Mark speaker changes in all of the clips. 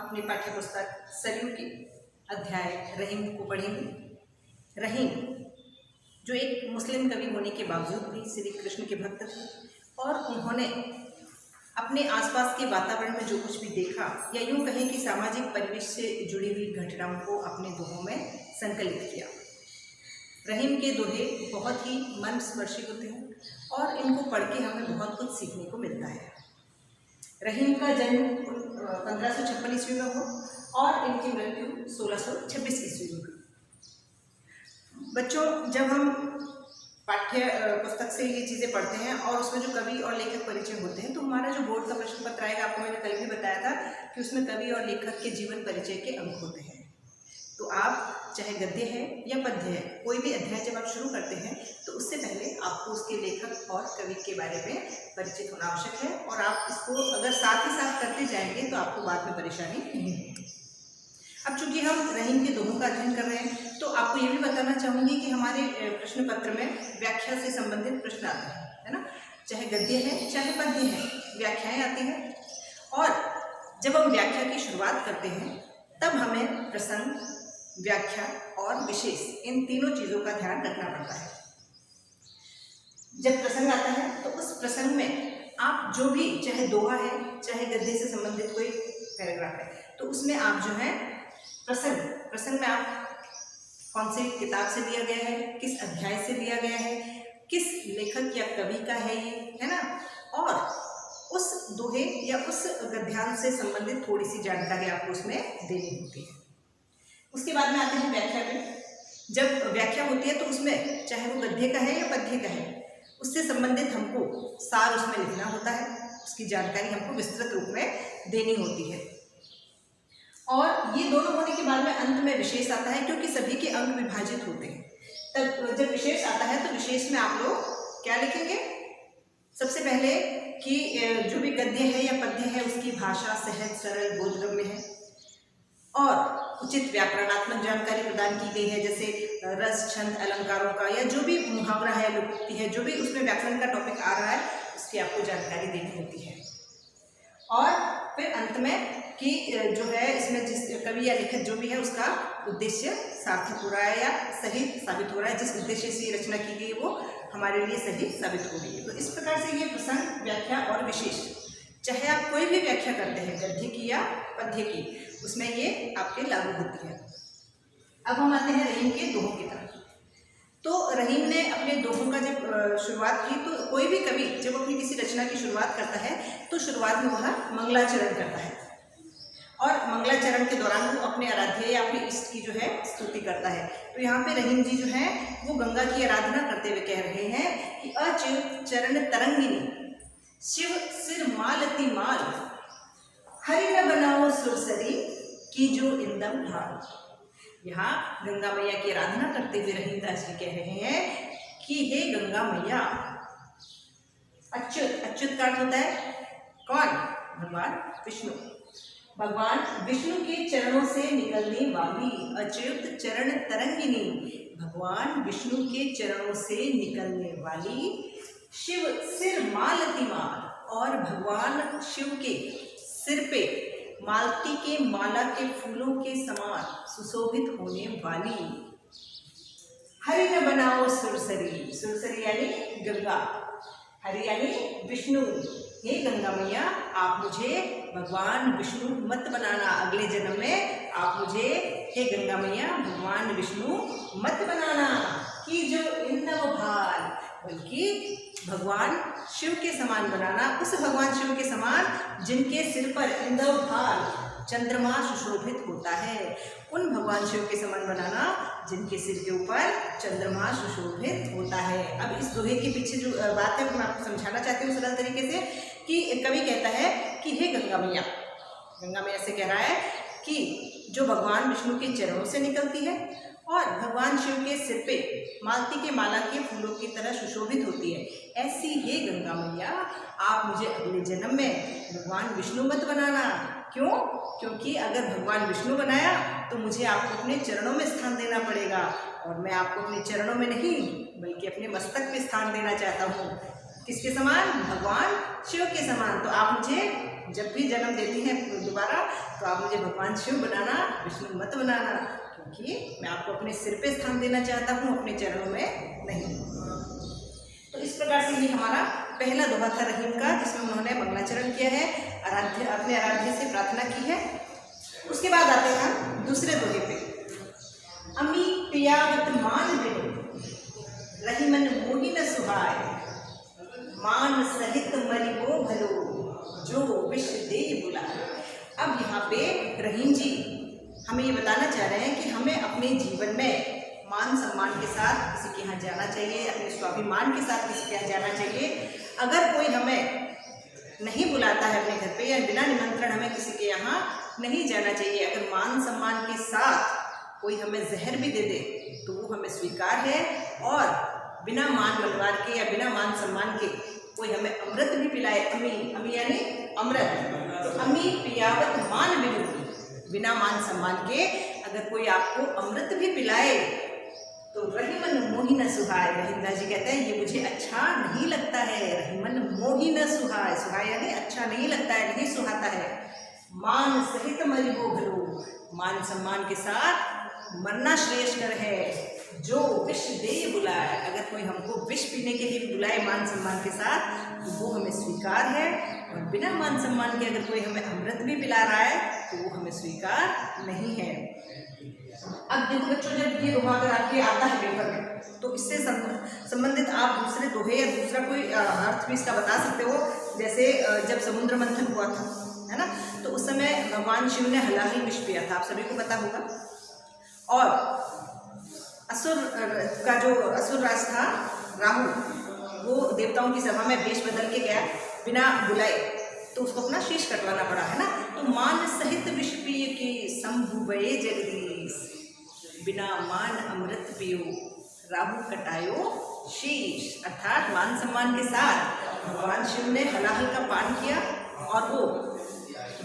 Speaker 1: अपनी पाठ्य पुस्तक सरयू की अध्याय रहीम को पढ़ेंगे। रहीम जो एक मुस्लिम कवि होने के बावजूद भी श्री कृष्ण के भक्त थे और उन्होंने अपने आसपास के वातावरण में जो कुछ भी देखा या यूँ कहें कि सामाजिक परिवेश से जुड़ी हुई घटनाओं को अपने दोहों में संकलित किया। रहीम के दोहे बहुत ही मन स्पर्शी होते हैं और इनको पढ़ के हमें बहुत कुछ सीखने को मिलता है। रहीम का जन्म 1556 ईस्वी में हुआ और इनकी मृत्यु 1626 ईस्वी में हुई। बच्चों, जब हम पाठ्य पुस्तक से ये चीज़ें पढ़ते हैं और उसमें जो कवि और लेखक परिचय होते हैं तो हमारा जो बोर्ड का प्रश्न पत्र आएगा, आपको मैंने कल भी बताया था कि उसमें कवि और लेखक के जीवन परिचय के अंक होते हैं। तो आप चाहे गद्य है या पद्य है, कोई भी अध्याय जब आप शुरू करते हैं तो उससे पहले आपको उसके लेखक और कवि के बारे में परिचित होना आवश्यक है और आप इसको अगर साथ ही साथ करते जाएंगे तो आपको बाद में परेशानी नहीं होगी। अब चूंकि हम रहीम के दोहों का अध्ययन कर रहे हैं तो आपको ये भी बताना चाहूँगी कि हमारे प्रश्न पत्र में व्याख्या से संबंधित प्रश्न आते हैं, है ना। चाहे गद्य है चाहे पद्य है, व्याख्याएँ आती हैं और जब हम व्याख्या की शुरुआत करते हैं तब हमें प्रसंग, व्याख्या और विशेष, इन तीनों चीज़ों का ध्यान रखना पड़ता है। जब प्रसंग आता है तो उस प्रसंग में आप जो भी, चाहे दोहा है चाहे गद्य से संबंधित कोई पैराग्राफ है, तो उसमें आप जो है प्रसंग में आप कौन सी किताब से लिया गया है, किस अध्याय से लिया गया है, किस लेखक या कवि का है ये, है ना, और उस दोहे या उस गद्यांश से संबंधित थोड़ी सी जानकारी आपको उसमें देनी होती है। उसके बाद में आते हैं व्याख्या में। जब व्याख्या होती है तो उसमें चाहे वो गद्य का है या पद्य का है, उससे संबंधित हमको सार उसमें लिखना होता है, उसकी जानकारी हमको विस्तृत रूप में देनी होती है। और ये दोनों होने के बाद में अंत में विशेष आता है, क्योंकि सभी के अंक विभाजित होते हैं। तब जब विशेष आता है तो विशेष में आप लोग क्या लिखेंगे? सबसे पहले कि जो भी गद्य है या पद्य है उसकी भाषा सहज, सरल, बोधगम्य है और उचित व्याकरणात्मक जानकारी प्रदान की गई है, जैसे रस, छंद, अलंकारों का या जो भी मुहावरा है, लोकोक्ति है, जो भी उसमें व्याकरण का टॉपिक आ रहा है उसकी आपको जानकारी देनी होती है। और फिर अंत में कि जो है इसमें जिस कवि या लेखक जो भी है उसका उद्देश्य सार्थक हो रहा है या सही साबित हो रहा है, जिस उद्देश्य से रचना की गई वो हमारे लिए सही साबित हो रही है। तो इस प्रकार से ये प्रसंग, व्याख्या और विशेष, चाहे आप कोई भी व्याख्या करते हैं गद्य की या पद्य की, उसमें ये आपके लागू होती है। अब हम आते हैं रहीम के दोहों की तरफ। तो रहीम ने अपने दोहों का जब शुरुआत की तो कोई भी कवि जब अपनी किसी रचना की शुरुआत करता है तो शुरुआत में वह मंगलाचरण करता है और मंगलाचरण के दौरान वो अपने आराध्य या अपने इष्ट की जो है स्तुति करता है। तो यहाँ पे रहीम जी जो है वो गंगा की आराधना करते हुए कह रहे हैं कि अच्युत चरण तरंगिनी, शिव सिर मालती माल, हरि न बनाओ सुरसरी की जो इंदम ढाल। यहाँ गंगा मैया की आराधना करते हुए रहीमदास जी कह रहे हैं कि हे गंगा मैया, अच्युत, अच्युत का अर्थ होता है कौन? भगवान विष्णु। भगवान विष्णु के चरणों से निकलने वाली, अच्युत चरण तरंगिनी, भगवान विष्णु के चरणों से निकलने वाली, शिव सिर मालती माल, और भगवान शिव के सिर पे मालती के माला के फूलों के समान सुशोभित होने वाली, हरि न बनाओ सुरसरी, सुरसरी यानी गंगा, हरि यानी विष्णु। हे गंगा मैया, आप मुझे भगवान विष्णु मत बनाना, अगले जन्म में आप मुझे, हे गंगा मैया, भगवान विष्णु मत बनाना कि जो इंदव भाल, बल्कि भगवान शिव के समान बनाना, उस भगवान शिव के समान जिनके सिर पर इंदव भाल, चंद्रमा सुशोभित होता है, उन भगवान शिव के समान बनाना जिनके सिर के ऊपर चंद्रमा सुशोभित होता है। अब इस दोहे के पीछे जो बात है वो मैं आपको समझाना चाहती हूँ सरल तरीके से कि कवि कहता है कि हे गंगा मैया, गंगा मैया से कह रहा है कि जो भगवान विष्णु के चरणों से निकलती है और भगवान शिव के सिर पे मालती के माला के फूलों की तरह सुशोभित होती है, ऐसी हे गंगा मैया आप मुझे अगले जन्म में भगवान विष्णु मत बनाना। क्यों? क्योंकि अगर भगवान विष्णु बनाया तो मुझे आपको अपने चरणों में स्थान देना पड़ेगा और मैं आपको अपने चरणों में नहीं बल्कि अपने मस्तक पे स्थान देना चाहता हूँ। किसके समान? भगवान शिव के समान। तो आप मुझे जब भी जन्म देती हैं दोबारा तो आप मुझे भगवान शिव बनाना, विष्णु मत बनाना, क्योंकि मैं आपको अपने सिर पे स्थान देना चाहता हूँ, अपने चरणों में नहीं। तो इस प्रकार से ये हमारा पहला दोहा था रहीम का, जिसमें उन्होंने मंगलाचरण किया है, अपने आराध्य से प्रार्थना की है। उसके बाद आते हैं हम दूसरे दोहे पे। अमी पियावत मान बिनु रही मन मोहि न सुहाय, मान सहित मरिबो भलो जो विष दे बुलाए। अब यहाँ पे रहीम जी हमें ये बताना चाह रहे हैं कि हमें अपने जीवन में मान सम्मान के साथ किसी के यहाँ जाना चाहिए, अपने स्वाभिमान के साथ किसी के यहाँ जाना चाहिए। अगर कोई हमें नहीं बुलाता है अपने घर पे या बिना निमंत्रण हमें किसी के यहाँ नहीं जाना चाहिए। अगर मान सम्मान के साथ कोई हमें जहर भी दे दे तो वो हमें स्वीकार है, और बिना मान मलवार के या बिना मान सम्मान के कोई हमें अमृत भी पिलाए, अमी यानी अमृत, तो अमी पियावत मान बिनु, बिना मान सम्मान के अगर कोई आपको अमृत भी पिलाए तो रहीमन मोहि न सुहाय। रहीमदास जी कहते हैं ये मुझे अच्छा नहीं लगता है। रहीमन मोहि न सुहाय, सुहाय यानी अच्छा नहीं लगता है, नहीं सुहाता है। मान सहित मरिबो भलो, मान सम्मान के साथ मरना श्रेष्ठकर है। जो विष दे बुलाए, अगर कोई हमको विष पीने के लिए बुलाए मान सम्मान के साथ तो वो हमें स्वीकार है, और बिना मान सम्मान के अगर कोई हमें अमृत भी पिला रहा है तो वो हमें स्वीकार नहीं है। अब देखो बच्चों, जब ये दोहा अगर आपके आता है पेपर में तो इससे संबंधित आप दूसरे दोहे या दूसरा कोई अर्थ भी इसका बता सकते हो। जैसे जब समुद्र मंथन हुआ था, है ना, तो उस समय भगवान शिव ने हलाहल विष पिया था, आप सभी को पता होगा। और असुर का जो असुर राज था राहु, वो देवताओं की सभा में वेश बदल के गया बिना बुलाए, तो उसको अपना शीश कटवाना पड़ा, है ना। तो मान सहित विष पिय के शंभुबये जगदीश, बिना मान अमृत पियो राहु कटायो शीश। अर्थात मान सम्मान के साथ भगवान शिव ने हलाहल का पान किया और वो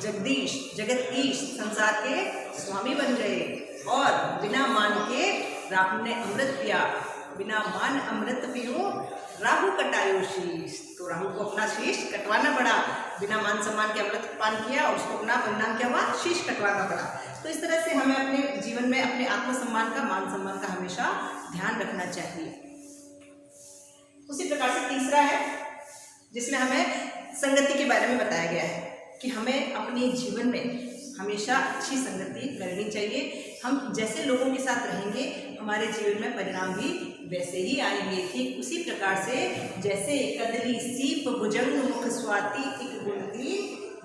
Speaker 1: जगदीश, जगत ईश, संसार के स्वामी बन गए, और बिना मान के राहु ने अमृत पिया। बिना मान अमृत पियो राहु कटायो शीश, तो राहु को अपना शीश कटवाना पड़ा। बिना मान सम्मान के अमृत पान किया और उसको अपना परिणाम क्या हुआ, शीश कटवाना पड़ा। तो इस तरह से हमें अपने जीवन में अपने आत्मसम्मान का, मान सम्मान का हमेशा ध्यान रखना चाहिए। उसी प्रकार से तीसरा है जिसमें हमें संगति के बारे में बताया गया है कि हमें अपने जीवन में हमेशा अच्छी संगति करनी चाहिए। हम जैसे लोगों के साथ रहेंगे हमारे जीवन में परिणाम भी वैसे ही आएंगे। ठीक उसी प्रकार से जैसे कदली सीप भुजंग मुख स्वाति एक गुणती,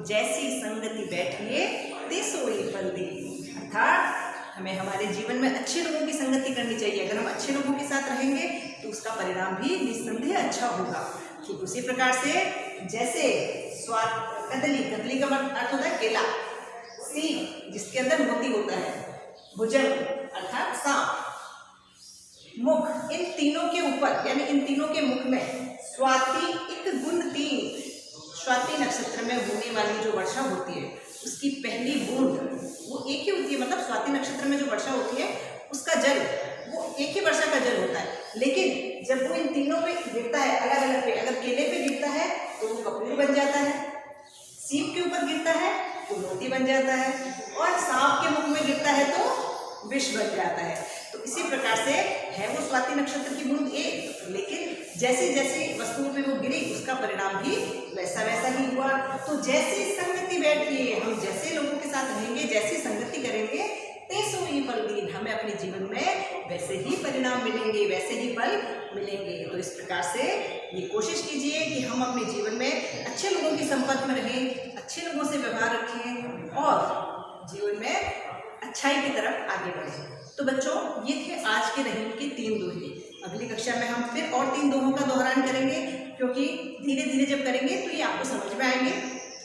Speaker 1: जैसी संगति बैठिए ते सोई फल दी। अर्थात हमें हमारे जीवन में अच्छे लोगों की संगति करनी चाहिए। अगर हम अच्छे लोगों के साथ रहेंगे तो उसका परिणाम भी निस्संदेह अच्छा होगा। ठीक उसी प्रकार से जैसे कदली, कदली का अर्थ होता है केला, सीप जिसके अंदर मोती होता है, भुजंग अर्थात सांप, मुख, इन तीनों के ऊपर यानी इन तीनों के मुख में स्वाति एक गुण तीन, स्वाति नक्षत्र में होने वाली जो वर्षा होती है उसकी पहली बूंद वो एक ही होती है। मतलब स्वाति नक्षत्र में जो वर्षा होती है उसका जल वो एक ही वर्षा का जल होता है, लेकिन जब वो इन तीनों पे गिरता है अलग अलग पे, अगर केले पे गिरता है तो वो कपूर बन जाता है, सीप के ऊपर गिरता है तो मोती बन जाता है, और सांप के मुख में गिरता है तो विष बन जाता है। तो इसी प्रकार से है वो स्वाति नक्षत्र की बूंद एक, लेकिन जैसे जैसे वस्तुओं पे वो गिरी उसका परिणाम भी वैसा वैसा ही हुआ। तो जैसी संगति बैठिए, हम जैसे लोगों के साथ रहेंगे, जैसी संगति करेंगे तेसो ही फल दीन, हमें अपने जीवन में वैसे ही परिणाम मिलेंगे, वैसे ही फल मिलेंगे। तो इस प्रकार से ये कोशिश कीजिए कि हम अपने जीवन में अच्छे लोगों के संपर्क में रहें, अच्छे लोगों से व्यवहार रखें और जीवन में अच्छाई की तरफ आगे बढ़ें। तो बच्चों ये थे आज के रहीम के 3 दोहे। अगली कक्षा में हम फिर और 3 दोहों का दोहरान करेंगे, क्योंकि धीरे धीरे जब करेंगे तो ये आपको समझ में आएंगे।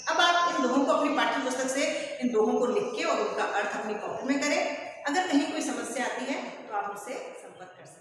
Speaker 1: अब आप इन दोहों को अपनी पाठ्य पुस्तक से इन दोहों को लिख के और उनका अर्थ अपनी कॉपी में करें। अगर कहीं कोई समस्या आती है तो आप मुझसे संपर्क कर सकते हैं।